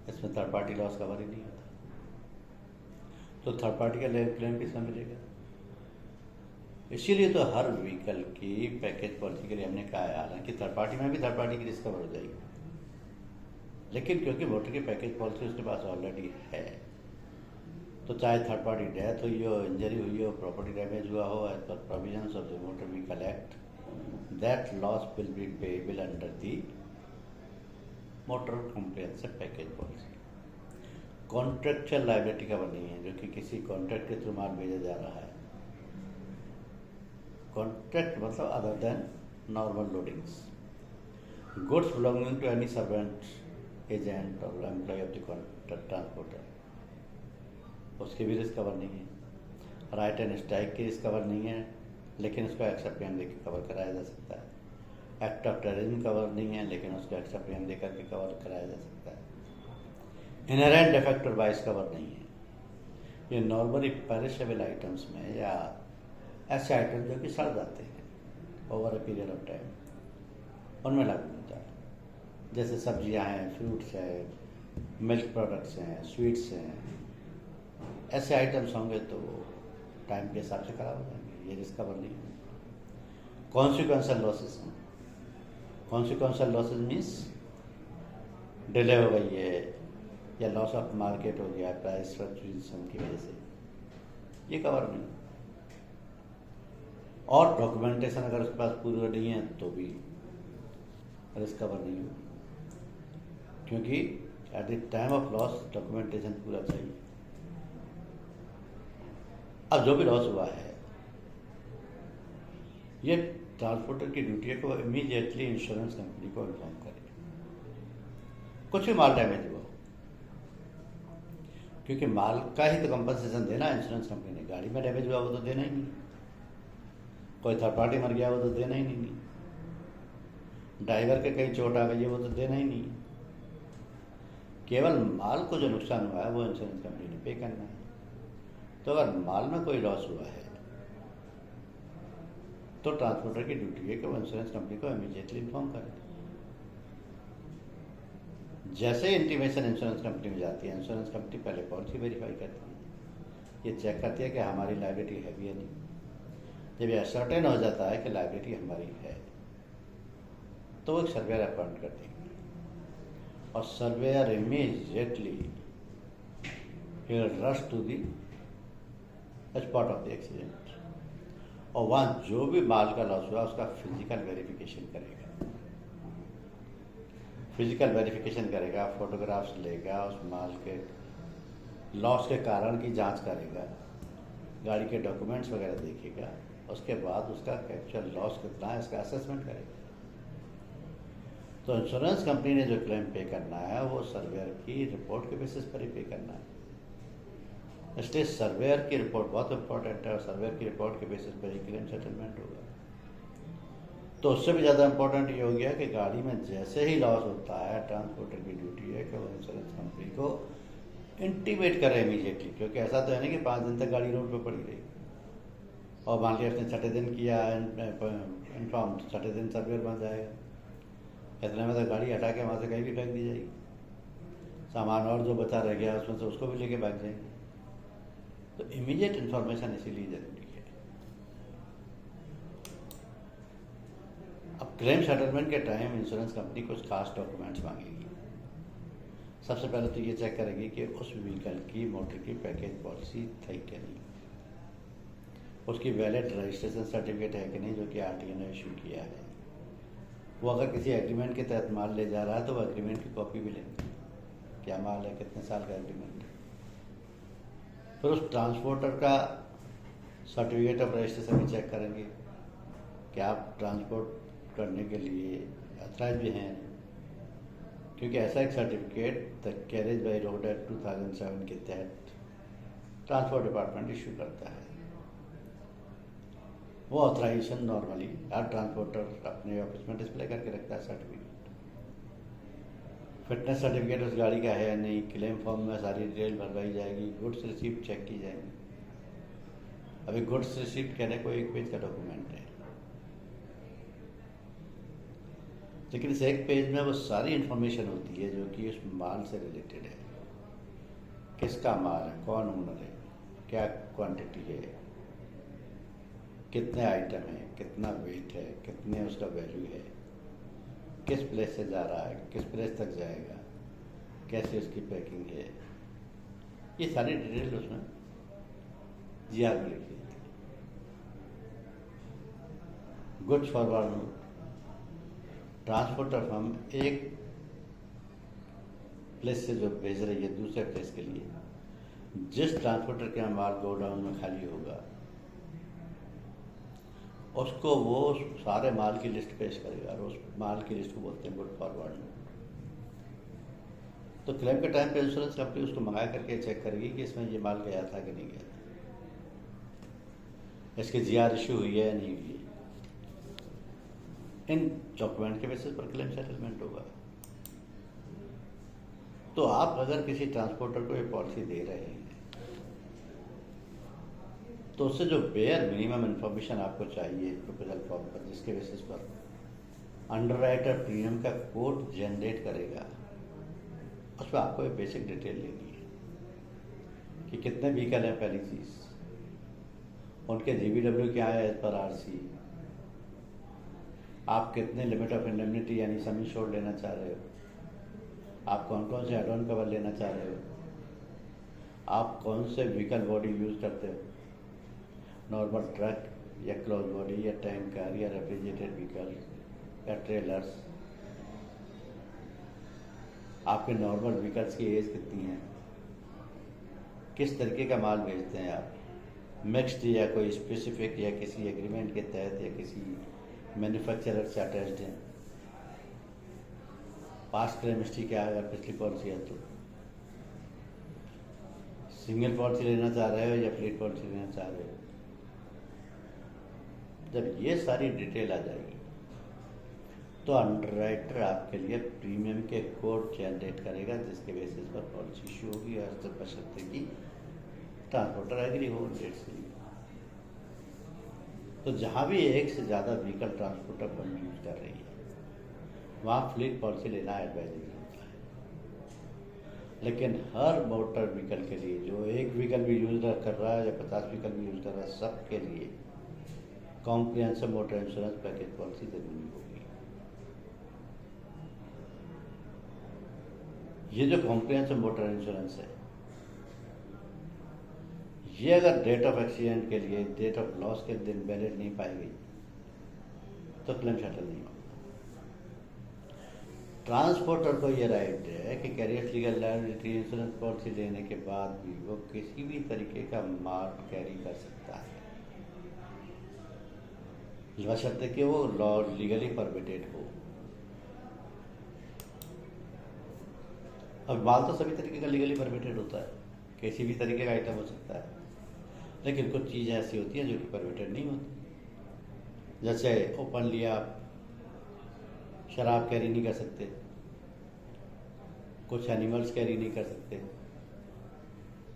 S1: इसमें थर्ड पार्टी लॉस कवर ही नहीं होता। तो थर्ड पार्टी का क्लेम किसमें मिलेगा? इसीलिए तो हर व्हीकल की पैकेज पॉलिसी के लिए हमने कहा है, हालांकि थर्ड पार्टी में भी थर्ड पार्टी की रिस्क कवर हो जाएगी, लेकिन क्योंकि मोटर की पैकेज पॉलिसी उसके पास ऑलरेडी है, तो चाहे थर्ड पार्टी डेथ हुई हो, इंजरी हुई हो, प्रॉपर्टी डैमेज हुआ हो, as per provisions of the motor vehicle act, that loss will be payable under the motor comprehensive package policy. Contractual liability cover नहीं है, जो कि किसी कॉन्ट्रैक्ट के थ्रू माल भेजा जा रहा है। कॉन्ट्रैक्ट मतलब other than normal loadings, goods belonging to any servant, agent और एम्प्लॉय ऑफ द ट्रांसपोर्टर, उसकी भी रिस्क कवर नहीं है। राइट एंड स्ट्राइक की रिस्क कवर नहीं है, लेकिन उसको एक्स्ट्रा प्रीमियम देकर कवर कराया जा सकता है। एक्ट ऑफ टेररिज्म कवर नहीं है, लेकिन उसको एक्स्ट्रा प्रीमियम देकर के कवर कराया जा सकता है। इनहेरेंट डिफेक्ट और वाइस कवर नहीं है। ये नॉर्मली पेरिशेबल आइटम्स में या ऐसे आइटम जो कि सड़ जाते हैं over a period of time, उनमें लागू होता है। जैसे सब्जियां हैं, फ्रूट्स हैं, मिल्क प्रोडक्ट्स हैं, स्वीट्स हैं, ऐसे आइटम्स होंगे तो टाइम के हिसाब से खराब हो जाएंगे, ये रिस्क कवर नहीं है। कॉन्सिक्वेंशियल लॉसेस हैं। कॉन्सिक्वेंशियल लॉसेस मीन्स डिले हो गई है या लॉस ऑफ मार्केट हो गया प्राइस फ्लक्चुएशन की वजह से, ये कवर नहीं। और डॉक्यूमेंटेशन अगर उसके पास पूरी नहीं है तो भी रिस्क कवर नहीं होगी, क्योंकि at the time of loss documentation पूरा चाहिए। अब जो भी लॉस हुआ है, ये ट्रांसपोर्टर की ड्यूटी है कि वो इमीडिएटली इंश्योरेंस कंपनी को इन्फॉर्म करे। कुछ भी माल डैमेज हुआ, क्योंकि माल का ही तो कंपनसेशन देना है इंश्योरेंस कंपनी ने। गाड़ी में डैमेज हुआ वो तो देना ही नहीं, कोई थर्ड पार्टी मर गया वो तो देना ही नहीं, ड्राइवर के कहीं चोट आ गई है वो तो देना ही नहीं। केवल माल को जो नुकसान हुआ है वो इंश्योरेंस कंपनी ने पे करना है। तो अगर माल में कोई लॉस हुआ है तो ट्रांसपोर्टर की ड्यूटी है कि वो इंश्योरेंस कंपनी को इमीडिएटली इन्फॉर्म करे। जैसे ही इंटीमेशन इंश्योरेंस कंपनी में जाती है, इंश्योरेंस कंपनी पहले पॉलिसी वेरीफाई करती है, ये चेक करती है कि हमारी लायबिलिटी है भी या नहीं। जब ये सर्टेन हो जाता है कि लायबिलिटी हमारी है, तो वो एक सर्वेयर अपॉइंट करती है और surveyor immediately rush to the spot of the accident, और वहाँ जो भी माल का लॉस हुआ उसका फिजिकल वेरिफिकेशन करेगा। फिजिकल वेरिफिकेशन करेगा, फोटोग्राफ्स लेगा, उस माल के लॉस के कारण की जांच करेगा, गाड़ी के डॉक्यूमेंट्स वगैरह देखेगा, उसके बाद उसका एक्चुअल लॉस कितना है इसका असेसमेंट करेगा। तो इंश्योरेंस कंपनी ने जो क्लेम पे करना है वो सर्वेयर की रिपोर्ट के बेसिस पर ही पे करना है। इसलिए सर्वेयर की रिपोर्ट बहुत इंपॉर्टेंट है और सर्वेयर की रिपोर्ट के बेसिस पर ही क्लेम सेटलमेंट होगा। तो उससे भी ज़्यादा इंपॉर्टेंट ये हो गया कि गाड़ी में जैसे ही लॉस होता है, ट्रांसपोर्टर की ड्यूटी है कि वो इंश्योरेंस कंपनी को इंटीमेट करे इमीडिएटली, क्योंकि ऐसा तो है नहीं कि 5 दिन तक गाड़ी रोड पर पड़ी रही और मान लिया उसने छठे दिन किया इन्फॉर्म, छठे दिन सर्वेयर बन जाएगा। इतने में तो गाड़ी हटा के वहाँ से कहीं भी फेंक दी जाएगी, सामान और जो बचा रह गया उसमें से उसको भी लेके भाग जाएंगे। तो इमीडिएट इन्फॉर्मेशन इसीलिए जरूरी है। अब क्लेम सेटलमेंट के टाइम इंश्योरेंस कंपनी कुछ खास डॉक्यूमेंट्स मांगेगी। सबसे पहले तो ये चेक करेगी कि उस व्हीकल की मोटर की पैकेज पॉलिसी थी कि नहीं, उसकी वैलिड रजिस्ट्रेशन सर्टिफिकेट है कि नहीं जो कि आरटीओ ने इशू किया है। वो अगर किसी एग्रीमेंट के तहत माल ले जा रहा है तो वो एग्रीमेंट की कॉपी भी लेंगे, क्या माल है, कितने साल का एग्रीमेंट है। फिर उस ट्रांसपोर्टर का सर्टिफिकेट ऑफ रजिस्ट्रेशन भी चेक करेंगे कि आप ट्रांसपोर्ट करने के लिए अथराइज भी हैं, क्योंकि ऐसा एक certificate the carriage by road act 2007 के तहत ट्रांसपोर्ट डिपार्टमेंट इशू करता है। वो ऑथराइजेशन नॉर्मली हर ट्रांसपोर्टर अपने ऑफिस में डिस्प्ले करके रखता है सर्टिफिकेट। फिटनेस सर्टिफिकेट उस गाड़ी का है या नहीं, क्लेम फॉर्म में सारी डिटेल भरवाई जाएगी, गुड्स रिसीप्ट चेक की जाएगी। अभी गुड्स रिसीप्ट कहने को एक पेज का डॉक्यूमेंट है, लेकिन इस एक पेज में वो सारी इंफॉर्मेशन होती है जो कि उस माल से रिलेटेड है। किसका माल है, कौन ओनर है, क्या क्वांटिटी है, कितने आइटम है, कितना वेट है, कितने उसका वैल्यू है, किस प्लेस से जा रहा है, किस प्लेस तक जाएगा, कैसे उसकी पैकिंग है, ये सारी डिटेल उसमें जीआर में लिखी है। गुड्स फॉरवर्ड ट्रांसपोर्टर फर्म एक प्लेस से जो भेज रही है दूसरे प्लेस के लिए, जिस ट्रांसपोर्टर के माल गोडाउन में खाली होगा उसको वो सारे माल की लिस्ट पेश करेगा और उस माल की लिस्ट को बोलते हैं गुड फॉरवर्ड। तो क्लेम के टाइम पे इंश्योरेंस कंपनी उसको मंगा करके चेक करेगी कि इसमें ये माल गया था कि नहीं गया था, इसकी जीआर इशू हुई है या नहीं हुई है। इन डॉक्यूमेंट के बेसिस पर क्लेम सेटलमेंट होगा। तो आप अगर किसी ट्रांसपोर्टर को ये पॉलिसी दे रहे हैं तो उससे जो बेयर मिनिमम इन्फॉर्मेशन आपको चाहिए प्रपोजल फॉर्म पर, जिसके बेसिस पर अंडरराइटर प्रीमियम का कोड जनरेट करेगा, उसमें आपको एक बेसिक डिटेल लेनी है कि कितने व्हीकल हैं, पहली चीज़ उनके जीबीडब्ल्यू क्या है एज पर आरसी, आप कितने लिमिट ऑफ इंडेमनिटी यानी सम इंश्योर्ड लेना चाह रहे हो, आप कौन कौन से एड ऑन कवर लेना चाह रहे हो, आप कौन से व्हीकल बॉडी यूज़ करते हो, नॉर्मल ट्रक या क्लोज बॉडी या टैंकर या रेफ्रिजरेटेड व्हीकल या ट्रेलर्स, आपके नॉर्मल व्हीकल्स की एज कितनी है, किस तरीके का माल भेजते हैं आप, मिक्स्ड या कोई स्पेसिफिक या किसी एग्रीमेंट के तहत या किसी मैन्युफैक्चरर से अटैच्ड हैं, पास्ट क्लेम हिस्ट्री क्या है अगर पिछली पॉलिसी है तो, सिंगल पॉलिसी लेना चाह रहे हो या फ्लीट पॉलिसी लेना चाह रहे हो। जब ये सारी डिटेल आ जाएगी तो अंडरराइटर आपके लिए प्रीमियम के कोड जनरेट करेगा, जिसके बेसिस पर पॉलिसी इशू होगी और तब बशर्ते कि ट्रांसपोर्टर एग्री हो डेट्स के लिए। तो जहाँ भी एक से ज़्यादा व्हीकल ट्रांसपोर्टर फर्म यूज कर रही है वहाँ फ्लीट पॉलिसी लेना एडवाइजेबल होता है, लेकिन हर मोटर व्हीकल के लिए जो एक व्हीकल भी यूज कर रहा है या 50 व्हीकल भी यूज कर रहा है, सबके लिए comprehensive motor insurance package policy जरूरी होगी। ये जो कॉम्प्रिहेंसिव मोटर इंश्योरेंस है, ये अगर डेट ऑफ एक्सीडेंट के लिए, डेट ऑफ लॉस के दिन वैलिड नहीं पाई गई तो क्लेम सेटल नहीं होगा। ट्रांसपोर्टर को ये राइट है कि carrier legal liability insurance policy लेने के बाद भी वो किसी भी तरीके का माल कैरी कर सकता है, बशर्ते कि वो लॉ लीगली परमिटेड हो। अब माल तो सभी तरीके का लीगली परमिटेड होता है, किसी भी तरीके का आइटम हो सकता है, लेकिन कुछ चीज़ें ऐसी होती हैं जो कि परमिटेड नहीं होती। जैसे ओपनली आप शराब कैरी नहीं कर सकते, कुछ एनिमल्स कैरी नहीं कर सकते,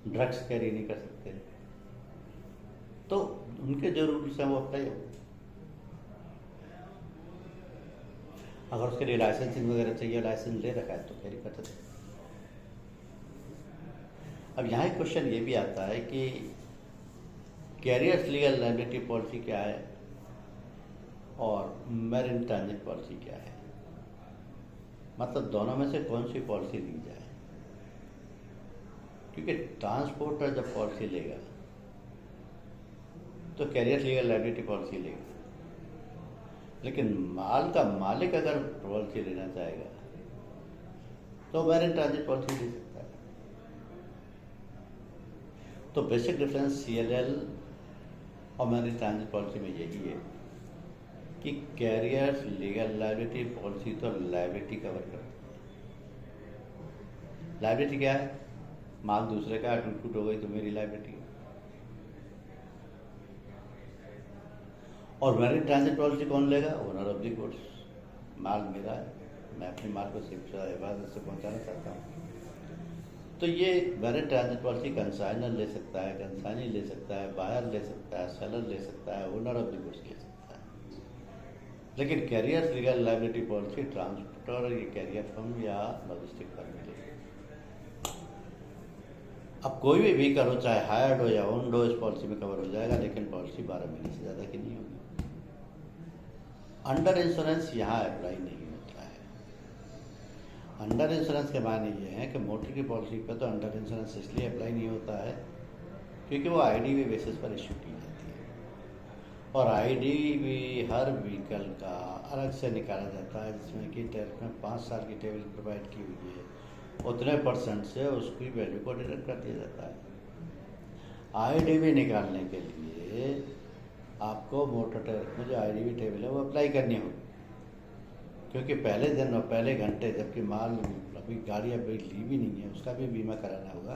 S1: ड्रग्स कैरी नहीं कर सकते, तो उनके जो रूल्स हैं वो अप्लाई हो। अगर उसके लिए लाइसेंसिंग वगैरह चाहिए, लाइसेंस ले रखा है तो कैरी कर सकते हैं। अब यहाँ एक क्वेश्चन ये भी आता है कि कैरियर्स लीगल लायबिलिटी पॉलिसी क्या है और मैरिन ट्रांजिट पॉलिसी क्या है, मतलब दोनों में से कौन सी पॉलिसी ली जाए। क्योंकि ट्रांसपोर्टर जब पॉलिसी लेगा तो कैरियर लीगल लायबिलिटी पॉलिसी लेगा, लेकिन माल का मालिक अगर पॉलिसी लेना चाहेगा तो मैरिन ट्रांजिट पॉलिसी ले सकता है। तो बेसिक डिफरेंस CLL और मैरिन ट्रांजिट पॉलिसी में यही है कि कैरियर लीगल लायबिलिटी पॉलिसी तो लायबिलिटी कवर करती है। लायबिलिटी क्या है? माल दूसरे का टूट हो गई तो मेरी लायबिलिटी। और मैरिन ट्रांजिट पॉलिसी कौन लेगा? Owner of the goods. माल मेरा है, मैं अपने माल को हिफाजत से पहुंचाना चाहता हूँ। तो ये मैरिन ट्रांजिट पॉलिसी कंसाइनर ले सकता है, कंसाइनी ले सकता है, बायर ले सकता है, सेलर ले सकता है, ओनर ऑफ द गुड्स ले सकता है। लेकिन carrier legal liability policy transporter, ये कैरियर फर्म या लॉजिस्टिक फर्म मिलेगी। अब कोई भी व्हीकल हो, चाहे हायर्ड हो या ओन्ड हो, इस पॉलिसी में कवर हो जाएगा, लेकिन पॉलिसी 12 महीने से ज़्यादा की नहीं होगी। अंडर इंश्योरेंस यहाँ अप्लाई नहीं होता है। अंडर इंश्योरेंस के मायने ये हैं कि मोटर की पॉलिसी पर तो अंडर इंश्योरेंस इसलिए अप्लाई नहीं होता है क्योंकि वो IDV बेसिस पर इशू की जाती है, और IDV हर व्हीकल का अलग से निकाला जाता है, जिसमें कि टैरिफ में 5 साल की टेबल प्रोवाइड की हुई है, उतने % से उसकी वैल्यू को डिडक्ट कर दिया जाता है। IDV निकालने के लिए आपको मोटर टैरिफ में जो IDV टेबल है वो अप्लाई करनी होगी, क्योंकि पहले दिन और पहले घंटे जबकि माल अभी गाड़ी अभी ली भी नहीं है उसका भी बीमा कराना होगा,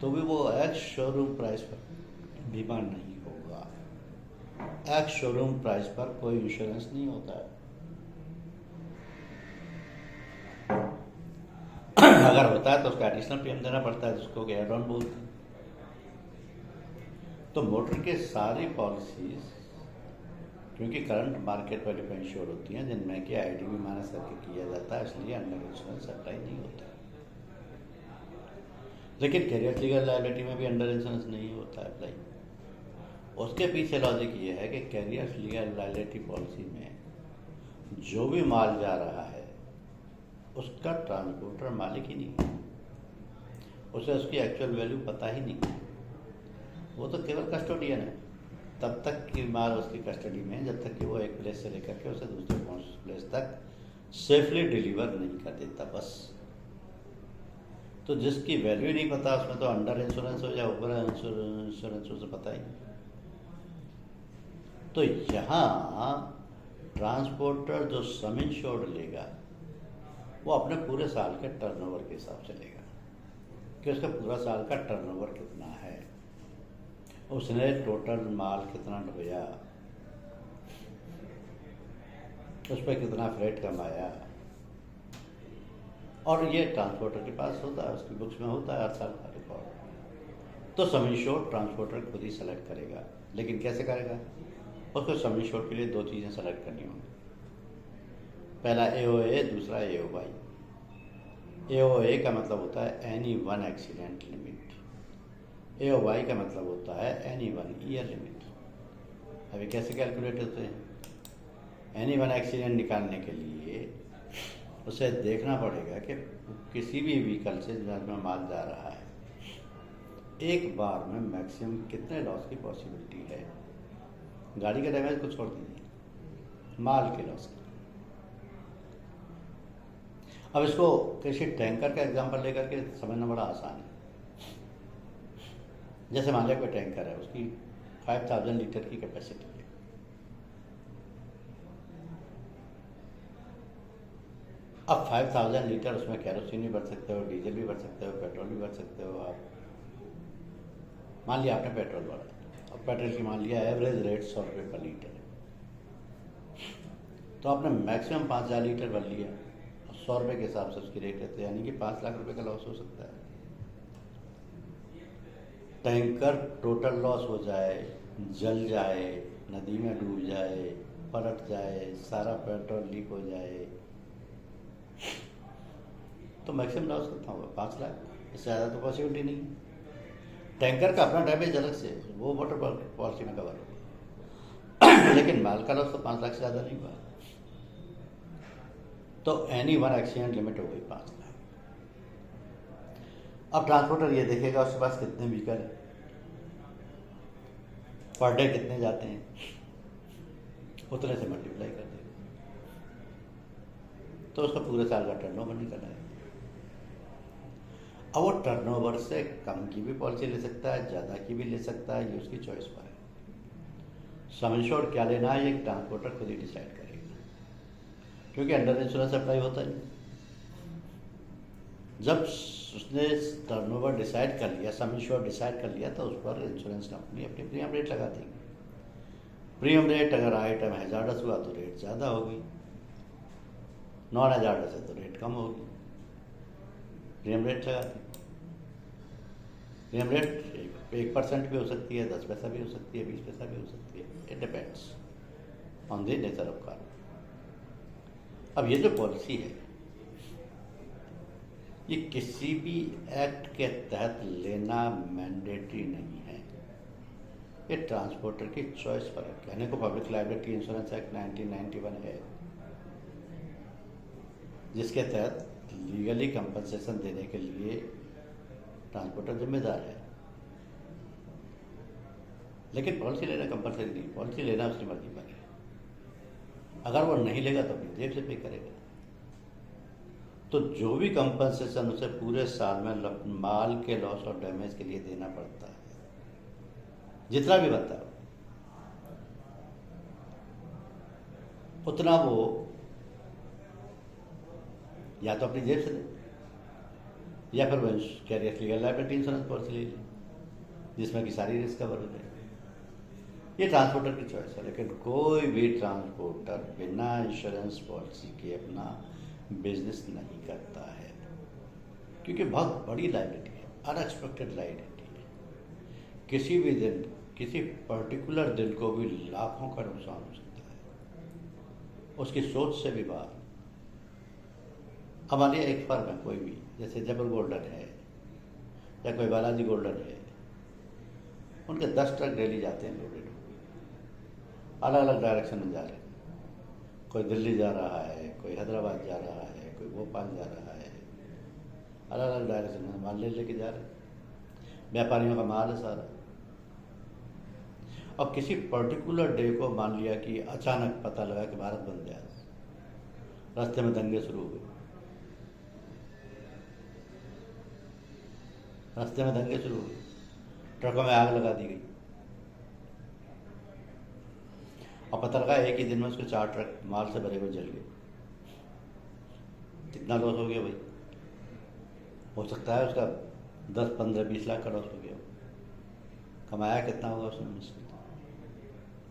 S1: तो भी वो एक्स शोरूम प्राइस पर बीमा नहीं होगा। एक्स शोरूम प्राइस पर कोई इंश्योरेंस नहीं होता है। अगर होता है तो उसका एडिशनल प्रीमियम देना पड़ता है, जिसको कि एड ऑन बोलते हैं। तो मोटर के सारी पॉलिसीज क्योंकि करंट मार्केट वैल्यू पर इंश्योर होती हैं, जिनमें कि IDV माइनस करके किया जाता है, इसलिए अंडर इंश्योरेंस अप्लाई नहीं होता है। लेकिन कैरियर लीगल लायबिलिटी में भी अंडर इंश्योरेंस नहीं होता है अप्लाई। उसके पीछे लॉजिक ये है कि कैरियर लीगल लायबिलिटी पॉलिसी में जो भी माल जा रहा है उसका ट्रांसपोर्टर मालिक ही नहीं है, उसे उसकी एक्चुअल वैल्यू पता ही नहीं, वो तो केवल कस्टोडियन है। तब तक कि माल उसकी कस्टडी में है जब तक कि वो एक प्लेस से लेकर के उसे दूसरे प्लेस तक सेफली डिलीवर नहीं कर देता, बस। तो जिसकी वैल्यू नहीं पता उसमें तो अंडर इंश्योरेंस हो या ओवर इंश्योरेंस उसे पता ही नहीं। तो यहाँ ट्रांसपोर्टर जो सम इंश्योर्ड लेगा वो अपने पूरे साल के टर्नओवर के हिसाब से लेगा कि उसका पूरा साल का टर्नओवर कितना है, उसने टोटल माल कितना ढोया, उस पर कितना फ्रेट कमाया, और ये ट्रांसपोर्टर के पास होता है, उसकी बुक्स में होता है हर साल का रिकॉर्ड। तो सम इंश्योर्ड ट्रांसपोर्टर खुद ही सेलेक्ट करेगा, लेकिन कैसे करेगा? उसको सम इंश्योर्ड के लिए 2 चीज़ें सेलेक्ट करनी होंगी। पहला AOA, दूसरा AOY। AOA का मतलब होता है any one accident limit, AOY का मतलब होता है एनी वन ईयर लिमिट। अभी कैसे कैलकुलेट होते हैं? एनी वन एक्सीडेंट निकालने के लिए उसे देखना पड़ेगा कि किसी भी व्हीकल से जिसमें माल जा रहा है एक बार में मैक्सिमम कितने लॉस की पॉसिबिलिटी है। गाड़ी के डैमेज को छोड़ दीजिए, माल के लॉस की। अब इसको किसी टैंकर का एग्जांपल लेकर के समझना बड़ा आसान है। जैसे मान लिया कोई टैंकर है, उसकी 5000 लीटर की कैपेसिटी है। अब 5000 लीटर उसमें कैरोसिन भी भर सकते हो, डीजल भी भर सकते हो, पेट्रोल भी भर सकते हो। आप मान लिया आपने पेट्रोल भरा, और पेट्रोल की मान लिया एवरेज रेट 100 रुपये पर लीटर है, तो आपने मैक्सिमम 5000 लीटर भर लिया, 100 रुपये के हिसाब से उसकी रेट है, तो यानी कि 5 लाख रुपए का लॉस हो सकता है। टैंकर टोटल लॉस हो जाए, जल जाए, नदी में डूब जाए, पलट जाए, सारा पेट्रोल लीक हो जाए, तो मैक्सिमम लॉस कितना होगा? 5 लाख। इससे ज़्यादा तो पॉसिबिलिटी नहीं है। टैंकर का अपना डैमेज अलग से, वो वाटर पॉलिसी में कवर होगा लेकिन माल का लॉस तो 5 लाख से ज़्यादा नहीं हुआ। तो एनी वन एक्सीडेंट लिमिट हो गई 5 लाख। अब ट्रांसपोर्टर ये देखेगा उसके पास कितने व्हीकल है, पर डे कितने जाते हैं, उतने से मल्टीप्लाई कर देगा, तो उसका पूरे साल का टर्नओवर निकल आएगा। अब वो टर्नओवर से कम की भी पॉलिसी ले सकता है, ज़्यादा की भी ले सकता है, ये उसकी चॉइस पर है। सम इंश्योर्ड क्या लेना है ये ट्रांसपोर्टर खुद ही डिसाइड करेगा, क्योंकि अंडर इंश्योरेंस अप्लाई होता है। जब उसने टर्नओवर डिसाइड कर लिया, सम इंश्योर्ड डिसाइड कर लिया, तो उस पर इंश्योरेंस कंपनी अपनी प्रीमियम रेट लगा देगी। प्रीमियम रेट अगर आइटम हैजार्डस हुआ तो रेट ज़्यादा होगी, नॉन हैजार्डस है तो रेट कम होगी। प्रीमियम रेट लगाती, प्रीमियम रेट 1% भी हो सकती है, 10 पैसा भी हो सकती है, 20 पैसा भी हो सकती है, it depends on the nature of car. अब ये जो पॉलिसी है ये किसी भी एक्ट के तहत लेना मैंडेटरी नहीं है, ये ट्रांसपोर्टर की चॉइस पर है। कहने को पब्लिक लायबिलिटी इंश्योरेंस एक्ट 1991 है, जिसके तहत लीगली कंपनसेशन देने के लिए ट्रांसपोर्टर जिम्मेदार है, लेकिन पॉलिसी लेना कंपलसरी नहीं। पॉलिसी लेना उसकी मर्जी पर है, अगर वो नहीं लेगा तो अपनी जेब से पे करेगा। तो जो भी कंपनसेशन उसे पूरे साल में माल के लॉस और डैमेज के लिए देना पड़ता है, जितना भी बनता है, उतना वो या तो अपनी जेब से दे, या फिर वो carrier legal liability insurance policy ले ले, जिसमें कि सारी रिस्क कवर हो जाए। ये ट्रांसपोर्टर की चॉइस है, लेकिन कोई भी ट्रांसपोर्टर बिना इंश्योरेंस पॉलिसी के अपना बिजनेस नहीं करता है, क्योंकि बहुत बड़ी लायबिलिटी है, अनएक्सपेक्टेड लायबिलिटी है। किसी भी दिन, किसी पर्टिकुलर दिन को भी लाखों का नुकसान हो सकता है, उसकी सोच से भी बाहर। अब मानिए एक फर्म है कोई भी, जैसे जबल गोल्डन है या कोई बालाजी गोल्डन है, उनके 10 ट्रक डेली जाते हैं लोडेड, अलग अलग डायरेक्शन में जा रहे हैं। कोई दिल्ली जा रहा है, कोई हैदराबाद जा रहा है, कोई भोपाल जा रहा है, अलग अलग डायरेक्शन में माल लेके जा रहे हैं। व्यापारियों का माल है सारा। और किसी पर्टिकुलर डे को मान लिया कि अचानक पता लगा कि भारत बंद गया, रास्ते में दंगे शुरू हो गए, रास्ते में दंगे शुरू हुए, ट्रकों में आग लगा दी गई, और पता लगा एक ही दिन में उसके 4 ट्रक माल से भरे हुए जल गए। कितना लॉस हो गया भाई? हो सकता है उसका 10, 15, 20 लाख का लॉस हो गया। कमाया कितना होगा उसने? मुश्किल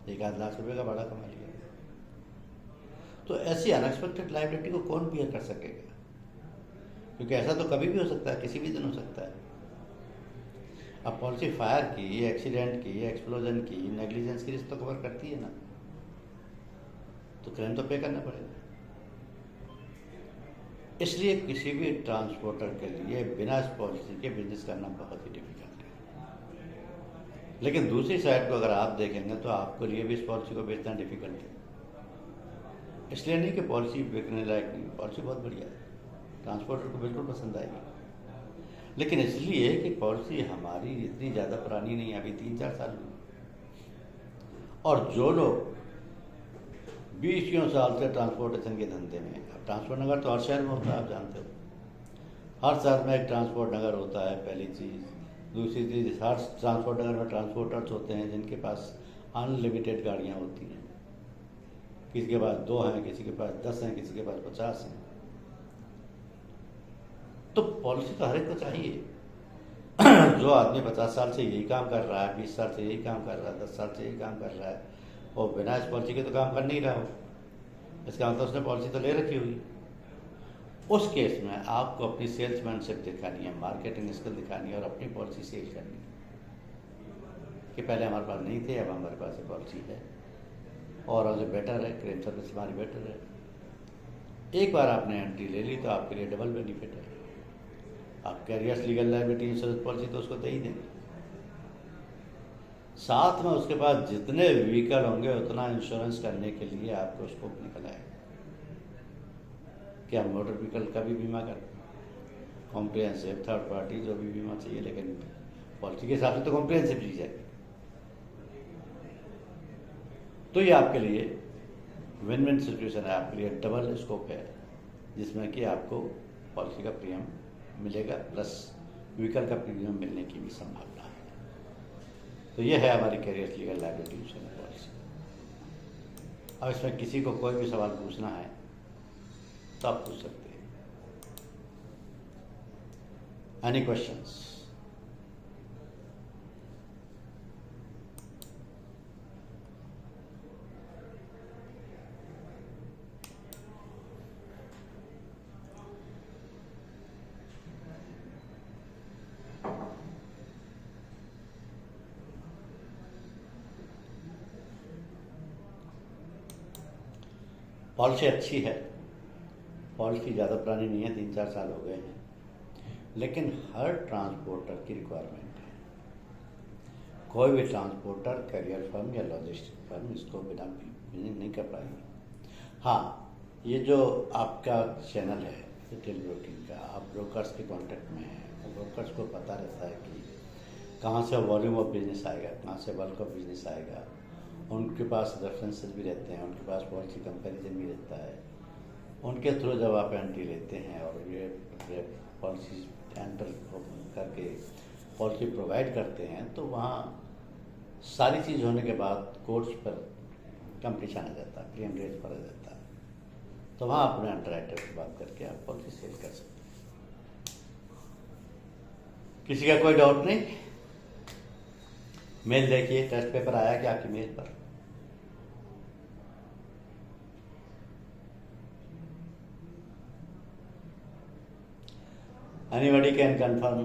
S1: 1-8 लाख रुपए का बड़ा कमा लिया। तो ऐसी अनएक्सपेक्टेड लायबिलिटी को कौन बियर कर सकेगा? क्योंकि ऐसा तो कभी भी हो सकता है, किसी भी दिन हो सकता है। अब पॉलिसी फायर की, एक्सीडेंट की, एक्सप्लोजन की, नेग्लिजेंस की रिस्क तो कवर करती है ना, तो क्लेम तो पे करना पड़ेगा। इसलिए किसी भी ट्रांसपोर्टर के लिए बिना इस पॉलिसी के बिजनेस करना बहुत ही डिफिकल्ट है। लेकिन दूसरी साइड को अगर आप देखेंगे तो आपके लिए भी इस पॉलिसी को बेचना डिफिकल्ट है। इसलिए नहीं कि पॉलिसी बेचने लायक नहीं, पॉलिसी बहुत बढ़िया है, ट्रांसपोर्टर को बिल्कुल पसंद आएगी, लेकिन इसलिए कि पॉलिसी हमारी इतनी ज़्यादा पुरानी नहीं है, अभी 3-4 साल हुई। और जो लोग 20 साल से ट्रांसपोर्टेशन के धंधे में, अब ट्रांसपोर्ट नगर तो हर शहर में होता है, आप जानते हो, हर शहर में एक ट्रांसपोर्ट नगर होता है, पहली चीज़। दूसरी चीज़, हर ट्रांसपोर्ट नगर में ट्रांसपोर्टर्स होते हैं जिनके पास अनलिमिटेड गाड़ियाँ होती हैं। किसी के पास 2 हैं, किसी के पास 10 हैं, किसी के पास 50 हैं। तो पॉलिसी तो हर एक को चाहिए। जो आदमी 50 साल से यही काम कर रहा है, 20 साल से यही काम कर रहा है, 10 साल से यही काम कर रहा है, और बिना इस पॉलिसी के तो काम कर नहीं रहा हो, इसका मतलब उसने पॉलिसी तो ले रखी हुई। उस केस में आपको अपनी सेल्समैनशिप दिखानी है, मार्केटिंग स्किल दिखानी है, और अपनी पॉलिसी सेल करनी है कि पहले हमारे पास नहीं थे, अब हमारे पास ये पॉलिसी है। और आज बेटर है, क्लेम सर्विस हमारी बेटर है। एक बार आपने एंट्री ले ली तो आपके लिए डबल बेनिफिट है। आप carriers legal liability insurance policy तो उसको दे ही देंगे, साथ में उसके पास जितने व्हीकल होंगे उतना इंश्योरेंस करने के लिए आपको स्कोप निकल आएगा कि आप मोटर व्हीकल का भी बीमा करें, कॉम्प्रिहेंसिव, थर्ड पार्टी, जो भी बीमा चाहिए, लेकिन पॉलिसी के हिसाब से तो कॉम्प्रिहेंसिव चीज है। तो ये आपके लिए विन विन सिचुएशन है, आपके लिए डबल स्कोप है, जिसमें कि आपको पॉलिसी का प्रीमियम मिलेगा प्लस व्हीकल का प्रीमियम मिलने की भी संभावना है। तो ये है हमारी carrier legal liability insurance policy. अब इसमें किसी को कोई भी सवाल पूछना है तो आप पूछ सकते हैं। Any questions? पॉलिसी अच्छी है, पॉलिसी ज़्यादा पुरानी नहीं है, 3-4 साल हो गए हैं, लेकिन हर ट्रांसपोर्टर की रिक्वायरमेंट है। कोई भी ट्रांसपोर्टर, कैरियर फर्म या लॉजिस्टिक फर्म इसको बिना बिजनेस नहीं कर पाएगी। हाँ, ये जो आपका चैनल है रिटेल ब्रोकिंग का, आप ब्रोकर्स के कॉन्टेक्ट में हैं, और ब्रोकर्स को पता रहता है कि कहाँ से वॉल्यूम ऑफ बिजनेस आएगा, कहाँ से बल्क ऑफ बिजनेस आएगा। उनके पास रेफरेंसेस भी रहते हैं, उनके पास पॉलिसी कंपैरिजन भी रहता है। उनके थ्रू जब आप एंट्री लेते हैं और ये पॉलिसी एंटर करके पॉलिसी प्रोवाइड करते हैं, तो वहाँ सारी चीज़ होने के बाद कोर्ट्स पर कंपटीशन आ जाता है, क्लेम रेट पर आ जाता है। तो वहाँ अपने अंडरराइटर से बात करके आप पॉलिसी सेल कर सकते हैं। किसी का कोई डाउट नहीं? मेल देखिए, टेस्ट पेपर आया क्या आपकी मेल पर? Anybody can confirm?